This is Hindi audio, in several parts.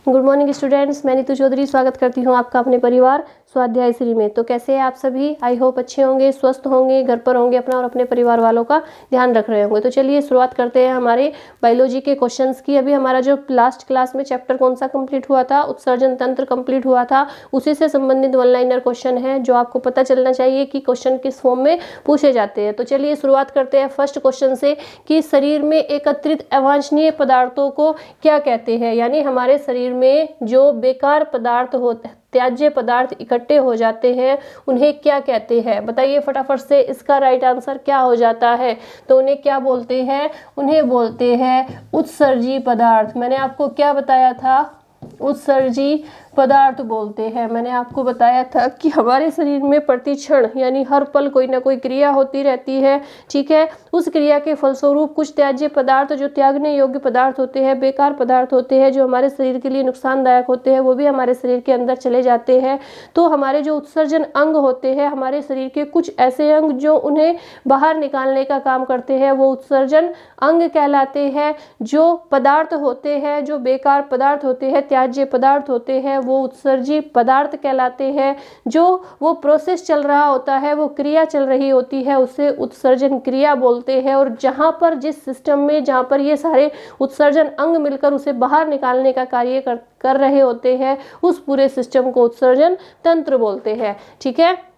गुड मॉर्निंग स्टूडेंट्स, मैं नीतू चौधरी स्वागत करती हूँ आपका अपने परिवार स्वाध्याय श्री में। तो कैसे हैं आप सभी? आई होप अच्छे होंगे, स्वस्थ होंगे, घर पर होंगे, अपना और अपने परिवार वालों का ध्यान रख रहे होंगे। तो चलिए शुरुआत करते हैं हमारे बायोलॉजी के क्वेश्चंस की। अभी हमारा जो लास्ट क्लास में चैप्टर कौन सा कंप्लीट हुआ था, उत्सर्जन तंत्र कंप्लीट हुआ था, उसी से संबंधित वन लाइनर क्वेश्चन है जो आपको पता चलना चाहिए कि क्वेश्चन किस फॉर्म में पूछे जाते हैं। तो चलिए शुरुआत करते हैं फर्स्ट क्वेश्चन से कि शरीर में एकत्रित अवांछनीय पदार्थों को क्या कहते हैं। यानी हमारे शरीर में जो बेकार पदार्थ होते हैं, त्याज्य पदार्थ इकट्ठे हो जाते हैं, उन्हें क्या कहते हैं? बताइए फटाफट से, इसका राइट आंसर क्या हो जाता है? तो उन्हें क्या बोलते हैं? उन्हें बोलते हैं उत्सर्जी पदार्थ। मैंने आपको क्या बताया था? उत्सर्जी पदार्थ बोलते हैं। मैंने आपको बताया था कि हमारे शरीर में प्रतिक्षण यानी हर पल कोई ना कोई क्रिया होती रहती है, ठीक है। उस क्रिया के फलस्वरूप कुछ त्याज्य पदार्थ जो त्यागने योग्य पदार्थ होते हैं, बेकार पदार्थ होते हैं, जो हमारे शरीर के लिए नुकसानदायक होते हैं, वो भी हमारे शरीर के अंदर चले जाते हैं। तो हमारे जो उत्सर्जन अंग होते हैं, हमारे शरीर के कुछ ऐसे अंग जो उन्हें बाहर निकालने का काम करते हैं, वो उत्सर्जन अंग कहलाते हैं। जो पदार्थ होते हैं, जो बेकार पदार्थ होते हैं, त्याज्य पदार्थ होते हैं, वो उत्सर्जी पदार्थ कहलाते हैं। जो वो प्रोसेस चल रहा होता है, वो क्रिया चल रही होती है, उसे उत्सर्जन क्रिया बोलते हैं। और जहां पर जिस सिस्टम में जहां पर ये सारे उत्सर्जन अंग मिलकर उसे बाहर निकालने का कार्य कर रहे होते हैं, उस पूरे सिस्टम को उत्सर्जन तंत्र बोलते हैं, ठीक है।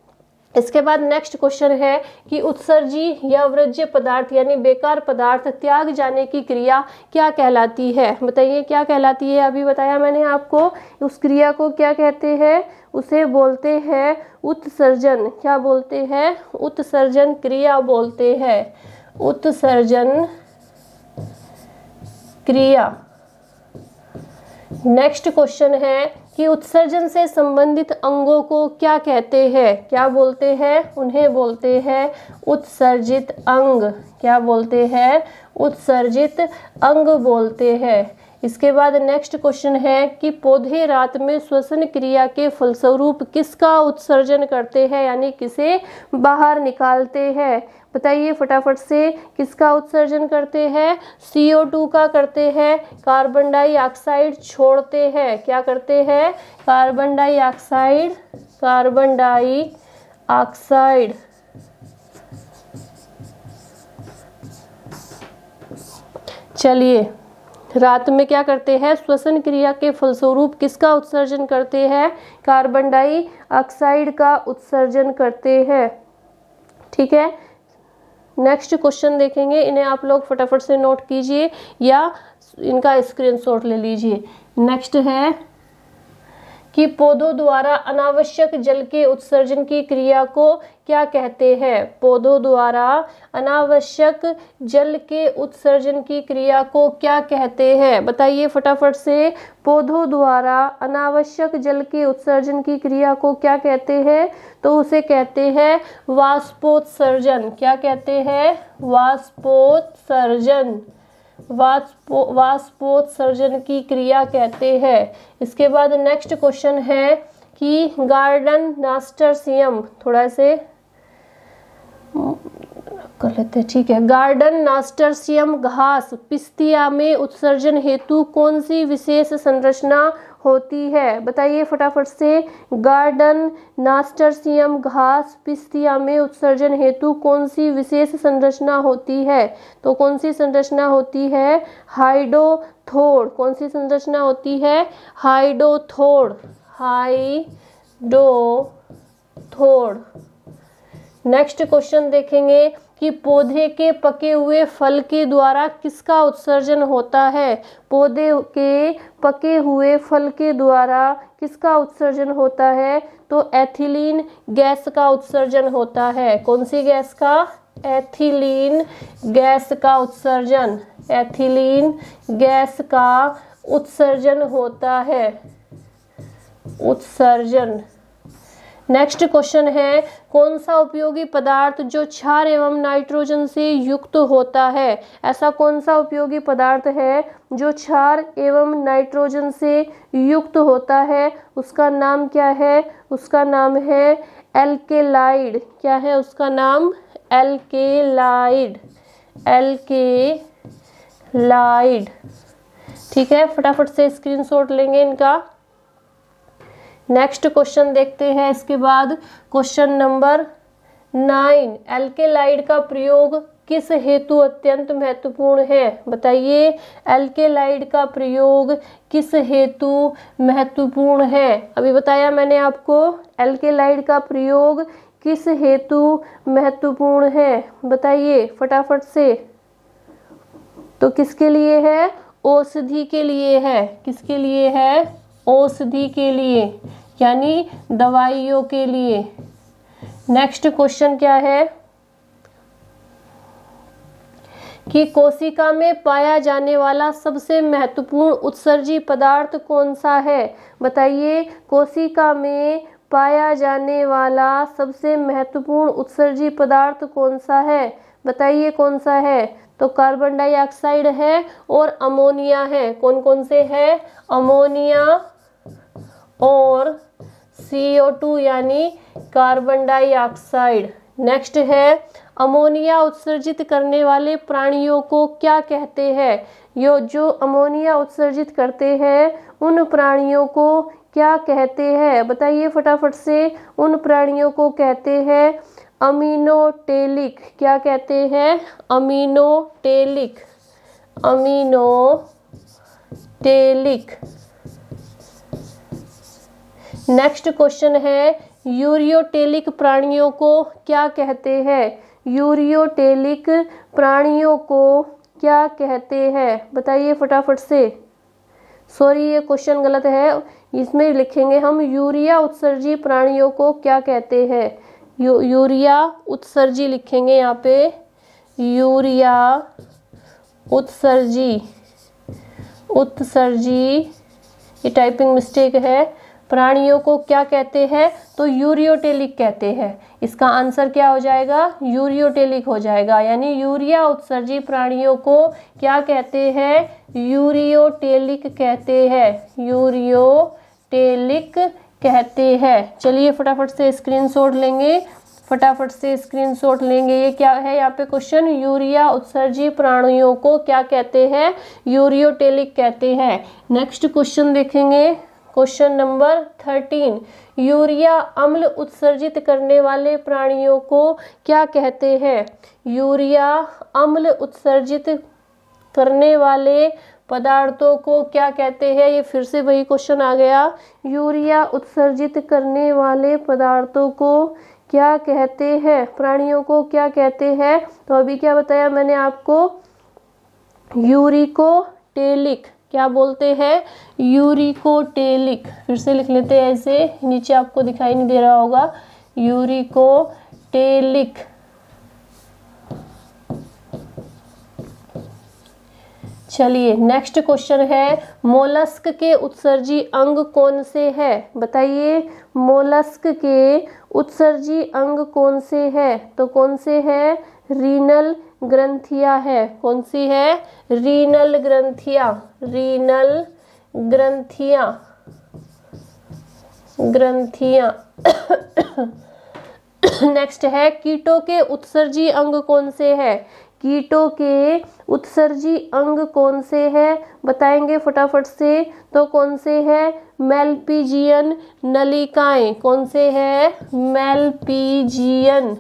इसके बाद नेक्स्ट क्वेश्चन है कि उत्सर्जी या वर्ज्य पदार्थ यानी बेकार पदार्थ त्याग जाने की क्रिया क्या कहलाती है? बताइए क्या कहलाती है? अभी बताया मैंने आपको, उस क्रिया को क्या कहते हैं? उसे बोलते हैं उत्सर्जन। क्या बोलते हैं? उत्सर्जन क्रिया बोलते हैं। उत्सर्जन क्रिया। नेक्स्ट क्वेश्चन है कि उत्सर्जन से संबंधित अंगों को क्या कहते हैं? क्या बोलते हैं? उन्हें बोलते हैं उत्सर्जित अंग। क्या बोलते हैं? उत्सर्जित अंग बोलते हैं। इसके बाद नेक्स्ट क्वेश्चन है कि पौधे रात में श्वसन क्रिया के फलस्वरूप किसका उत्सर्जन करते हैं, यानी किसे बाहर निकालते हैं? बताइए फटाफट से, किसका उत्सर्जन करते हैं? CO2 का करते हैं। कार्बन डाइऑक्साइड छोड़ते हैं। क्या करते हैं? Carbon dioxide. Carbon dioxide. चलिए, रात में क्या करते हैं? श्वसन क्रिया के फलस्वरूप किसका उत्सर्जन करते हैं? कार्बन डाइऑक्साइड का उत्सर्जन करते हैं, ठीक है। नेक्स्ट क्वेश्चन देखेंगे, इन्हें आप लोग फटाफट से नोट कीजिए या इनका स्क्रीनशॉट ले लीजिए। नेक्स्ट है कि पौधों द्वारा अनावश्यक जल के उत्सर्जन की क्रिया को क्या कहते हैं? पौधों द्वारा अनावश्यक जल के उत्सर्जन की क्रिया को क्या कहते हैं? बताइए फटाफट से, पौधों द्वारा अनावश्यक जल के उत्सर्जन की क्रिया को क्या कहते हैं? तो उसे कहते हैं वाष्पोत्सर्जन। क्या कहते हैं? वाष्पोत्सर्जन। वाष्पोत्सर्जन की क्रिया कहते हैं। इसके बाद नेक्स्ट क्वेश्चन है कि गार्डन नास्टर्सियम, थोड़ा से कर लेते हैं, ठीक है। गार्डन नास्टर्सियम घास पिस्तिया में उत्सर्जन हेतु कौन सी विशेष संरचना होती है? बताइए फटाफट से, गार्डन नास्टर्सियम घास पिस्तिया में उत्सर्जन हेतु कौन सी विशेष संरचना होती है? तो कौन सी संरचना होती है? हाइडोथोर। कौन सी संरचना होती है? हाइडोथोर। हाइडोथोर। नेक्स्ट क्वेश्चन देखेंगे कि पौधे के पके हुए फल के द्वारा किसका उत्सर्जन होता है? पौधे के पके हुए फल के द्वारा किसका उत्सर्जन होता है? तो एथिलीन गैस का उत्सर्जन होता है। कौन सी गैस का? एथिलीन गैस का उत्सर्जन। एथिलीन गैस का उत्सर्जन होता है। उत्सर्जन। नेक्स्ट क्वेश्चन है, कौन सा उपयोगी पदार्थ जो क्षार एवं नाइट्रोजन से युक्त होता है? ऐसा कौन सा उपयोगी पदार्थ है जो क्षार एवं नाइट्रोजन से युक्त होता है? उसका नाम क्या है? उसका नाम है एल्केलाइड। क्या है उसका नाम? एल्केलाइड। एल्केलाइड। ठीक है, फटाफट से स्क्रीनशॉट लेंगे इनका। नेक्स्ट क्वेश्चन देखते हैं इसके बाद। क्वेश्चन नंबर 9, एल्केलाइड का प्रयोग किस हेतु अत्यंत महत्वपूर्ण है? बताइए, एल्केलाइड का प्रयोग किस हेतु महत्वपूर्ण है? अभी बताया मैंने आपको, एल्केलाइड का प्रयोग किस हेतु महत्वपूर्ण है? बताइए फटाफट से। तो किसके लिए है? औषधि के लिए है। किसके लिए है? औषधि के लिए, यानी दवाइयों के लिए। नेक्स्ट क्वेश्चन क्या है कि कोशिका में पाया जाने वाला सबसे महत्वपूर्ण उत्सर्जी पदार्थ कौन सा है? बताइए, कोशिका में पाया जाने वाला सबसे महत्वपूर्ण उत्सर्जी पदार्थ कौन सा है? बताइए कौन सा है? तो कार्बन डाइऑक्साइड है और अमोनिया है। कौन कौन से है? अमोनिया और CO2 यानी कार्बन डाइऑक्साइड। नेक्स्ट है, अमोनिया उत्सर्जित करने वाले प्राणियों को क्या कहते हैं? जो अमोनिया उत्सर्जित करते हैं उन प्राणियों को क्या कहते हैं? बताइए फटाफट से। उन प्राणियों को कहते हैं अमीनोटेलिक। क्या कहते हैं? अमीनोटेलिक। अमीनोटेलिक। नेक्स्ट क्वेश्चन है, यूरियोटेलिक प्राणियों को क्या कहते हैं? यूरियोटेलिक प्राणियों को क्या कहते हैं? बताइए फटाफट से। सॉरी, ये क्वेश्चन गलत है, इसमें लिखेंगे हम यूरिया उत्सर्जी प्राणियों को क्या कहते हैं। यूरिया उत्सर्जी लिखेंगे यहाँ पे, यूरिया उत्सर्जी। ये टाइपिंग मिस्टेक है। प्राणियों को क्या कहते हैं? तो यूरियोटेलिक कहते हैं। इसका आंसर क्या हो जाएगा? यूरियोटेलिक हो जाएगा, यानी यूरिया उत्सर्जी प्राणियों को क्या कहते हैं? यूरियोटेलिक कहते हैं। यूरियोटेलिक कहते हैं। चलिए फटाफट से स्क्रीनशॉट लेंगे। ये क्या है यहाँ पे क्वेश्चन? यूरिया उत्सर्जी प्राणियों को क्या कहते हैं? यूरियोटेलिक कहते हैं। नेक्स्ट क्वेश्चन देखेंगे, क्वेश्चन नंबर 13, यूरिया अम्ल उत्सर्जित करने वाले प्राणियों को क्या कहते हैं? यूरिया अम्ल उत्सर्जित करने वाले पदार्थों को क्या कहते हैं? ये फिर से वही क्वेश्चन आ गया। यूरिया उत्सर्जित करने वाले पदार्थों को क्या कहते हैं? प्राणियों को क्या कहते हैं? तो अभी क्या बताया मैंने आपको? यूरिकोटेलिक। क्या बोलते हैं? यूरिकोटेलिक। फिर से लिख लेते हैं ऐसे, नीचे आपको दिखाई नहीं दे रहा होगा। यूरिकोटेलिक। चलिए नेक्स्ट क्वेश्चन है, मोलस्क के उत्सर्जी अंग कौन से है? बताइए, मोलस्क के उत्सर्जी अंग कौन से है? तो कौन से है? रीनल ग्रंथियां है। कौन सी है? रीनल ग्रंथियां। नेक्स्ट है, कीटों के उत्सर्जी अंग कौन से है? कीटों के उत्सर्जी अंग कौन से है? बताएंगे फटाफट से। तो कौन से है? मेलपीजियन नलिकाएं। कौन से है? मेलपीजियन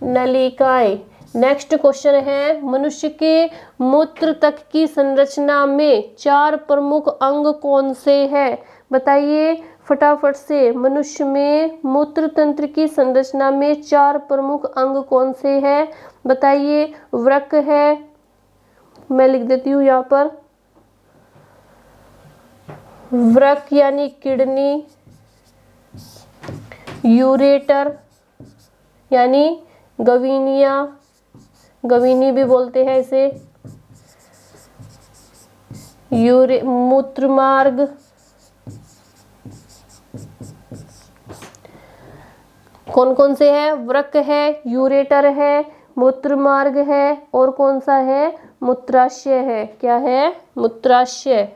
नलिकाएं। नेक्स्ट क्वेश्चन है, मनुष्य के मूत्र तक की संरचना में 4 प्रमुख अंग कौन से हैं? बताइए फटाफट से। मनुष्य में मूत्र तंत्र की संरचना में 4 प्रमुख अंग कौन से हैं? बताइए। वृक्क है, मैं लिख देती हूँ यहाँ पर, वृक्क यानी किडनी। यूरेटर यानी गवीनी भी बोलते हैं इसे। मूत्रमार्ग, कौन कौन से है? वृक्क है, यूरेटर है, मूत्रमार्ग है और कौन सा है? मूत्राशय है। क्या है? मूत्राशय।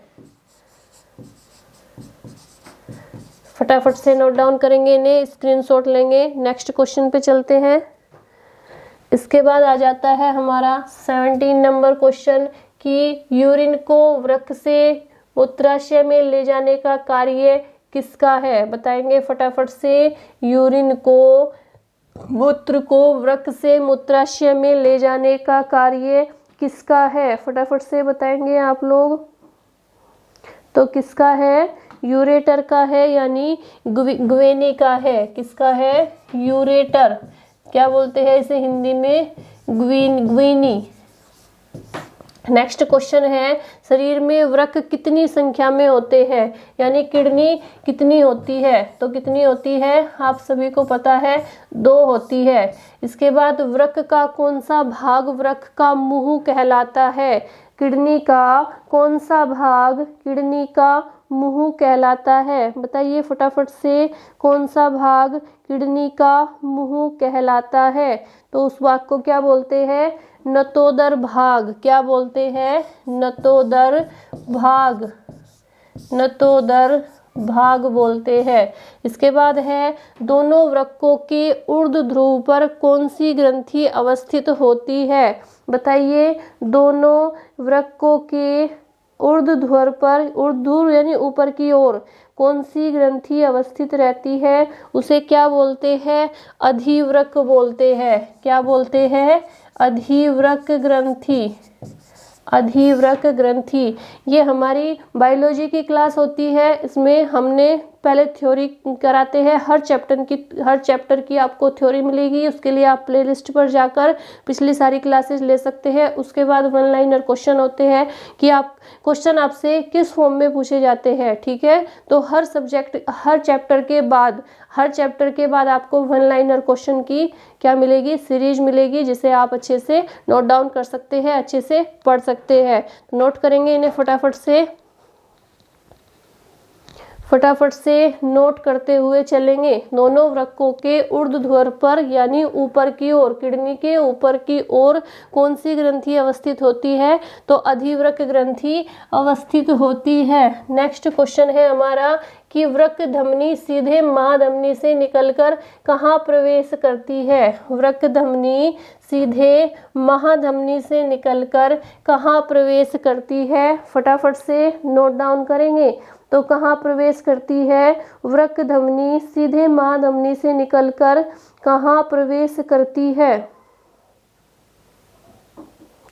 फटाफट से नोट डाउन करेंगे, इन्हें स्क्रीनशॉट लेंगे। नेक्स्ट क्वेश्चन पे चलते हैं। इसके बाद आ जाता है हमारा 17 नंबर क्वेश्चन कि यूरिन को वृक्क से मूत्राशय में ले जाने का कार्य किसका है। बताएंगे फटाफट से। यूरिन को, मूत्र को वृक्क से मूत्राशय में ले जाने का कार्य किसका है, फटाफट से बताएंगे आप लोग। तो किसका है, यूरेटर का है, यानी ग्वेनी का है। किसका है, यूरेटर। क्या बोलते हैं इसे हिंदी में, ग्वेनी। नेक्स्ट क्वेश्चन है, शरीर में वृक्क कितनी संख्या में होते हैं, यानी किडनी कितनी होती है। तो कितनी होती है आप सभी को पता है, 2 होती है। इसके बाद वृक्क का कौन सा भाग वृक्क का मुंह कहलाता है। किडनी का कौन सा भाग किडनी का मुंह कहलाता है। बताइए फटाफट से, कौन सा भाग किडनी का मुंह कहलाता है। तो उस भाग को क्या बोलते हैं, नतोदर भाग। क्या बोलते हैं, नतोदर भाग। नतोदर भाग बोलते हैं। इसके बाद है, दोनों वृक्कों के ऊर्ध्व ध्रुव पर कौन सी ग्रंथि अवस्थित होती है। बताइए, दोनों वृक्कों के ऊर्ध्व ध्रुव पर, ऊर्ध्व ध्रुव यानी ऊपर की ओर, कौन सी ग्रंथि अवस्थित रहती है, उसे क्या बोलते हैं, अधिवृक्क बोलते हैं। क्या बोलते हैं, अधिवृक्क ग्रंथि। अधिवृक्क ग्रंथि। ये हमारी बायोलॉजी की क्लास होती है, इसमें हमने पहले थ्योरी कराते हैं। हर चैप्टर की आपको थ्योरी मिलेगी। उसके लिए आप प्लेलिस्ट पर जाकर पिछली सारी क्लासेस ले सकते हैं। उसके बाद वन लाइनर क्वेश्चन होते हैं कि आप क्वेश्चन आपसे किस फॉर्म में पूछे जाते हैं। ठीक है, तो हर चैप्टर के बाद आपको वन लाइनर क्वेश्चन की क्या मिलेगी, सीरीज मिलेगी, जिसे आप अच्छे से नोट डाउन कर सकते हैं, अच्छे से पढ़ सकते हैं। तो नोट करेंगे इन्हें फटाफट से नोट करते हुए चलेंगे। दोनों वृक्कों के ऊर्ध्व ध्रुव पर, यानी ऊपर की ओर, किडनी के ऊपर की ओर कौन सी ग्रंथि अवस्थित होती है। तो अधिवृक्क ग्रंथि अवस्थित होती है। नेक्स्ट क्वेश्चन है हमारा कि वृक्क धमनी सीधे महाधमनी से निकलकर कहाँ प्रवेश करती है। वृक्क धमनी सीधे महाधमनी से निकलकर कहाँ प्रवेश करती है, फटाफट से नोट डाउन करेंगे। तो कहाँ प्रवेश करती है, वृक्क धमनी सीधे महाधमनी से निकलकर कहाँ प्रवेश करती है।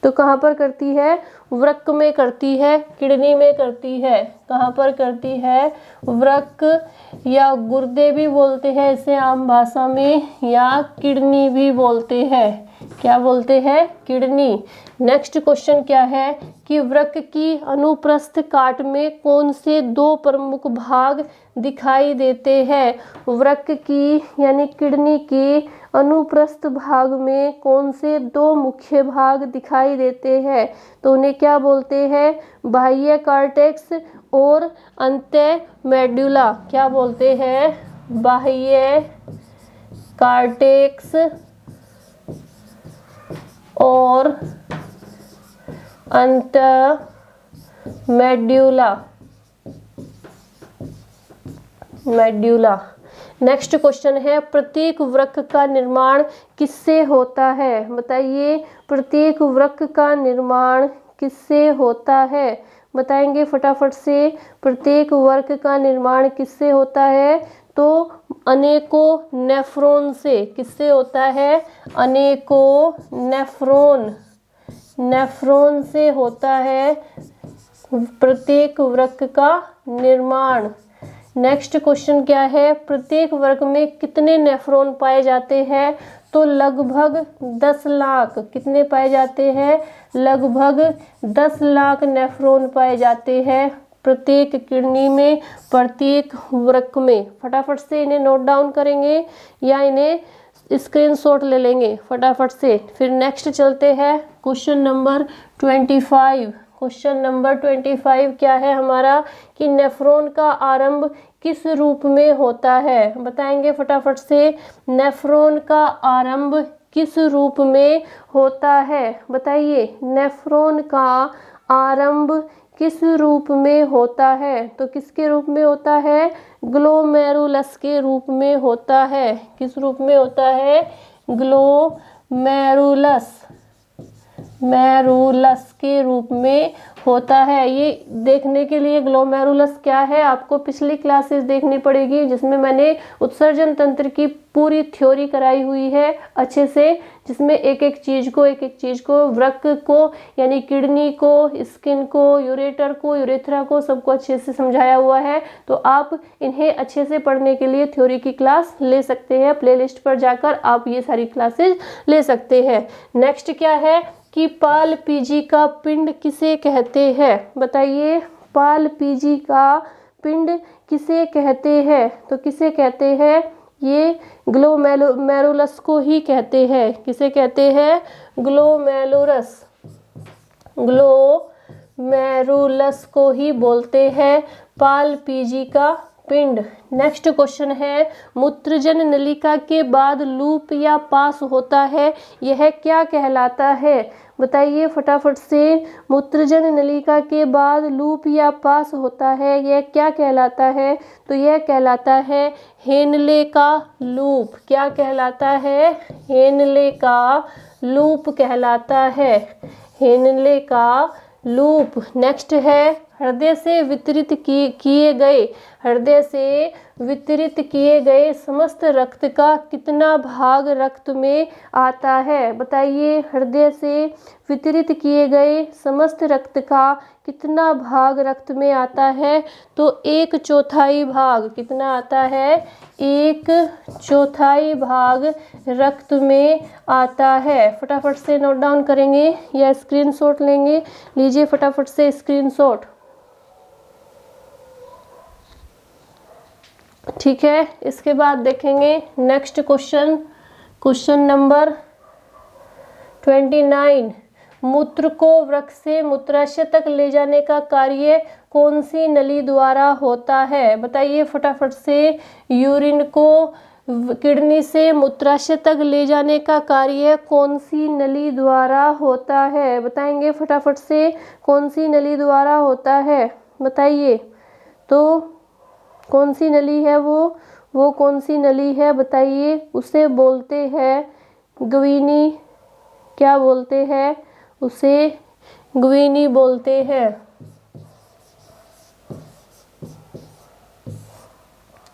तो कहाँ पर करती है, वृक्क में करती है, किडनी में करती है। कहाँ पर करती है, वृक्क या गुर्दे भी बोलते हैं इसे आम भाषा में, या किडनी भी बोलते हैं। क्या बोलते हैं, किडनी। नेक्स्ट क्वेश्चन क्या है कि वृक्क की अनुप्रस्थ काट में कौन से 2 प्रमुख भाग दिखाई देते हैं। वृक्क की यानी किडनी के अनुप्रस्थ भाग में कौन से 2 मुख्य भाग दिखाई देते हैं। तो उन्हें क्या बोलते हैं, बाह्य कार्टेक्स और अंत्य मेडुला। क्या बोलते हैं, बाह्य कार्टेक्स और अंत मेड्यूला। नेक्स्ट क्वेश्चन है, प्रत्येक वृक्क का निर्माण किससे होता है। बताइए, प्रत्येक वृक्क का निर्माण किससे होता है। बताएंगे फटाफट से, प्रत्येक वृक्क का निर्माण किससे होता है। तो अनेकों नेफ्रॉन से। किससे होता है, अनेकों नेफ्रॉन से होता है प्रत्येक वृक्क का निर्माण। नेक्स्ट क्वेश्चन क्या है, प्रत्येक वृक्क में कितने नेफ्रॉन पाए जाते हैं। तो लगभग 10 लाख। कितने पाए जाते हैं, लगभग 10 लाख नेफ्रॉन पाए जाते हैं प्रत्येक किडनी में, प्रत्येक वृक्क में। फटाफट से इन्हें नोट डाउन करेंगे या इन्हें स्क्रीनशॉट ले लेंगे फटाफट से। फिर नेक्स्ट चलते हैं क्वेश्चन नंबर 25। क्वेश्चन नंबर 25 क्या है हमारा कि नेफ्रॉन का आरंभ किस रूप में होता है। बताएंगे फटाफट से, नेफ्रॉन का आरंभ किस रूप में होता है। बताइए, नेफ्रॉन का आरंभ किस रूप में होता है? तो किसके रूप में होता है? ग्लोमेरुलस के रूप में होता है। किस रूप में होता है? ग्लोमेरुलस के रूप में होता है। ये देखने के लिए ग्लोमेरुलस क्या है आपको पिछली क्लासेस देखनी पड़ेगी, जिसमें मैंने उत्सर्जन तंत्र की पूरी थ्योरी कराई हुई है अच्छे से, जिसमें एक एक चीज को वृक्क को यानी किडनी को, स्किन को, यूरेटर को, यूरेथ्रा को, सबको अच्छे से समझाया हुआ है। तो आप इन्हें अच्छे से पढ़ने के लिए थ्योरी की क्लास ले सकते हैं। प्लेलिस्ट पर जाकर आप ये सारी क्लासेस ले सकते हैं। नेक्स्ट क्या है कि पाल-पीजी का पिंड किसे कहते हैं? बताइए, पाल-पीजी का पिंड किसे कहते हैं? तो किसे कहते हैं? ये ग्लोमेरुलस को ही कहते हैं। किसे कहते हैं? ग्लोमेरुलस को ही बोलते हैं पाल-पीजी का पिंड। नेक्स्ट क्वेश्चन है, मूत्रजन नलिका के बाद लूप या पास होता है, यह क्या कहलाता है? बताइए फटाफट से, मूत्रजन नलिका के बाद लूप या पास होता है, यह क्या कहलाता है? तो यह कहलाता है हेनले का लूप। क्या कहलाता है? हेनले का लूप कहलाता है। हेनले का लूप। नेक्स्ट है, हृदय से वितरित किए गए समस्त रक्त का कितना भाग रक्त में आता है? बताइए, हृदय से वितरित किए गए समस्त रक्त का कितना भाग रक्त में आता है? तो 1/4 भाग। कितना आता है? 1/4 भाग रक्त में आता है। फटाफट से नोट डाउन करेंगे या स्क्रीनशॉट लेंगे? लीजिए फटाफट से स्क्रीनशॉट। ठीक है, इसके बाद देखेंगे नेक्स्ट क्वेश्चन नंबर 29। मूत्र को वृक्क से मूत्राशय तक ले जाने का कार्य कौन सी नली द्वारा होता है? बताइए फटाफट से, यूरिन को किडनी से मूत्राशय तक ले जाने का कार्य कौन सी नली द्वारा होता है? बताएंगे फटाफट से, कौन सी नली द्वारा होता है? बताइए तो कौन सी नली है वो कौन सी नली है? बताइए। उसे बोलते हैं ग्वीनी। क्या बोलते हैं? उसे ग्वीनी बोलते हैं।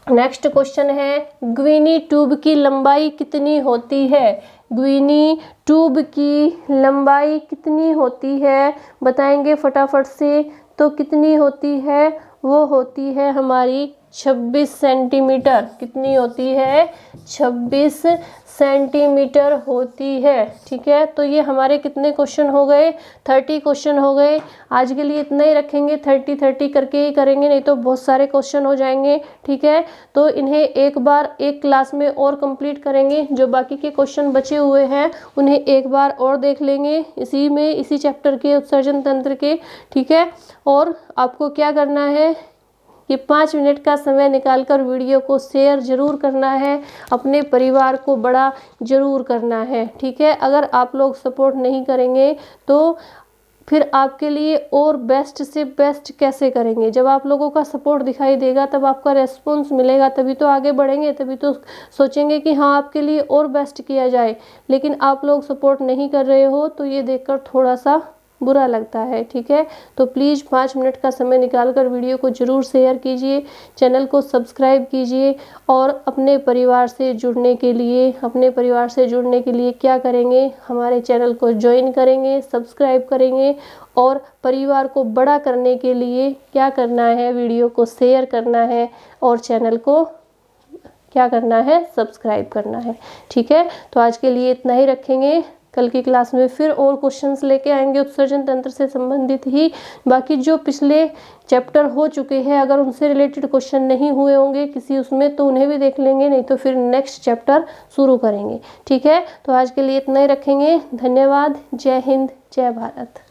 नेक्स्ट क्वेश्चन है, ग्वीनी ट्यूब की लंबाई कितनी होती है? ग्वीनी ट्यूब की लंबाई कितनी होती है? बताएंगे फटाफट से। तो कितनी होती है? वो होती है हमारी 26 सेंटीमीटर। कितनी होती है? 26 सेंटीमीटर होती है। ठीक है, तो ये हमारे कितने क्वेश्चन हो गए? 30 क्वेश्चन हो गए। आज के लिए इतना ही रखेंगे, 30 करके ही करेंगे, नहीं तो बहुत सारे क्वेश्चन हो जाएंगे। ठीक है, तो इन्हें एक बार एक क्लास में और कंप्लीट करेंगे। जो बाकी के क्वेश्चन बचे हुए हैं उन्हें एक बार और देख लेंगे इसी चैप्टर के उत्सर्जन तंत्र के। ठीक है, और आपको क्या करना है कि 5 मिनट का समय निकालकर वीडियो को शेयर ज़रूर करना है, अपने परिवार को बड़ा ज़रूर करना है। ठीक है, अगर आप लोग सपोर्ट नहीं करेंगे तो फिर आपके लिए और बेस्ट से बेस्ट कैसे करेंगे? जब आप लोगों का सपोर्ट दिखाई देगा, तब आपका रेस्पॉन्स मिलेगा, तभी तो आगे बढ़ेंगे, तभी तो सोचेंगे कि हाँ आपके लिए और बेस्ट किया जाए। लेकिन आप लोग सपोर्ट नहीं कर रहे हो तो ये देखकर थोड़ा सा बुरा लगता है। ठीक है, तो प्लीज़ 5 मिनट का समय निकालकर वीडियो को ज़रूर शेयर कीजिए, चैनल को सब्सक्राइब कीजिए और अपने परिवार से जुड़ने के लिए क्या करेंगे? हमारे चैनल को ज्वाइन करेंगे, सब्सक्राइब करेंगे और परिवार को बड़ा करने के लिए क्या करना है? वीडियो को शेयर करना है और चैनल को क्या करना है? सब्सक्राइब करना है। ठीक है, तो आज के लिए इतना ही रखेंगे। कल की क्लास में फिर और क्वेश्चंस लेके आएंगे उत्सर्जन तंत्र से संबंधित ही। बाकी जो पिछले चैप्टर हो चुके हैं, अगर उनसे रिलेटेड क्वेश्चन नहीं हुए होंगे किसी उसमें, तो उन्हें भी देख लेंगे, नहीं तो फिर नेक्स्ट चैप्टर शुरू करेंगे। ठीक है, तो आज के लिए इतना ही रखेंगे। धन्यवाद। जय हिंद, जय भारत।